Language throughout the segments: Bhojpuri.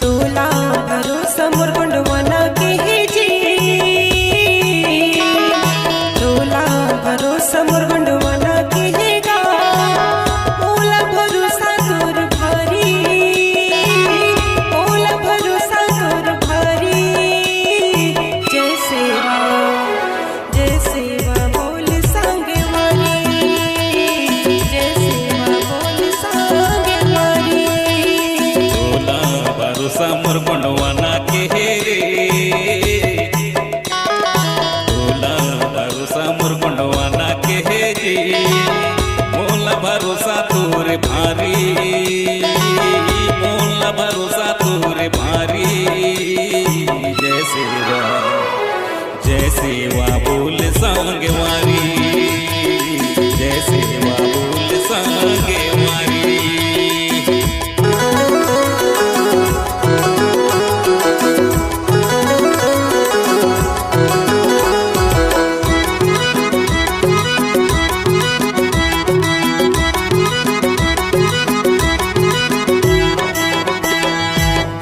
तुला भरोसा मुरगुंडवाना के जी, तुला भरोसा मुरगुंडवाना के गा, ओला भरोसा तोर भारी, ओला भरोसा तोर भारी। जय सेवा बोल सांगे वाली, जय सेवा बोल सांगे वाली। तुला भरोसा मुरगुंडवाना के रे, तुला भरोसा मुरगुंडवाना के रे, मोला भरोसा तोरे भारी, मोला भरोसा तोरे भारी। जय सेवा बोल सांगे वारी, जय सेवा बोल सांगे वारी।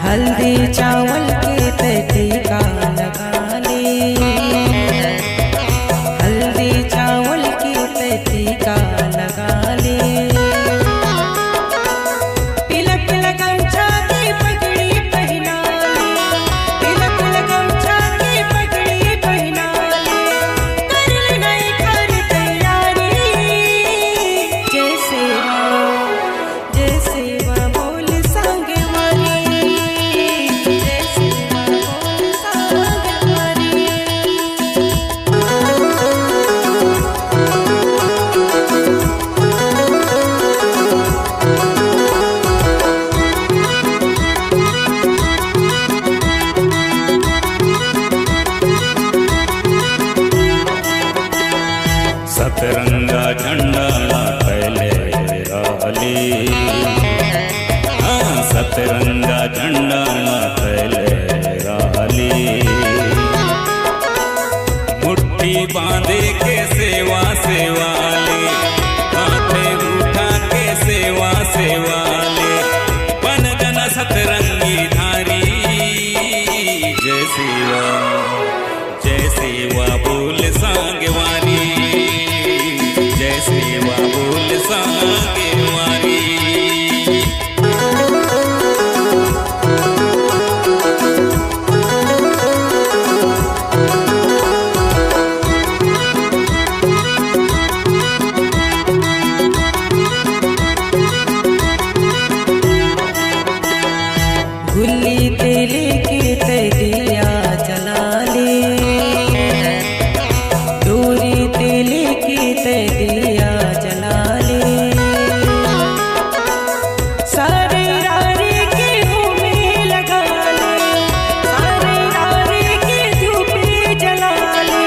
हल्दी चावल के टीका लगा ले, हल्दी चावल के टीका लगा ले। तिलक गमछा की पगड़ी पहना ले, तिलक गमछा की पगड़ी पहना ले। कर ले नई घर तैयारी। जय सेवा बोल सांगे वाली, जय सेवा बोल सांगे वाली। सतरंगा झंडा लहले रहली, हाँ सतरंगा झंडा लहले रहली। मुट्ठी बांधे के सेवा ले, हाथे उठा के सेवा ले। बन गना सतरंगी धारी। जय सेवा बोल सांगे वारी, जय सेवा बोल सांगे वारी। गुल्ली तेली की दिया जला ले, दूरी तेली की दिया जला ले। सारे रारी के घूमे लगा ले, सारे रारी के धूपे जला ले।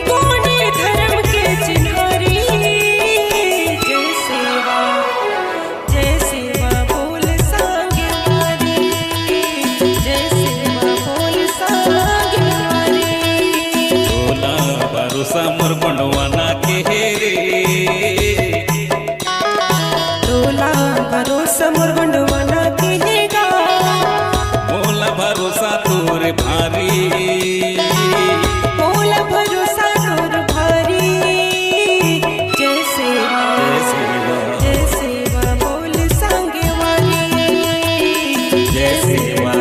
गोने धर्म के चिन्हारी। जय सेवा बोल सांगे वारी, जय सेवा बोल सांगे वारी। तुला भरोसा मुरगुंडवाना के रे, तुला भरोसा मुरगुंडवाना के गा, मोला भरोसा तोरे भारी, मोला भरोसा तोर भारी। जय सेवा बोल सांगे वाली, जय सेवा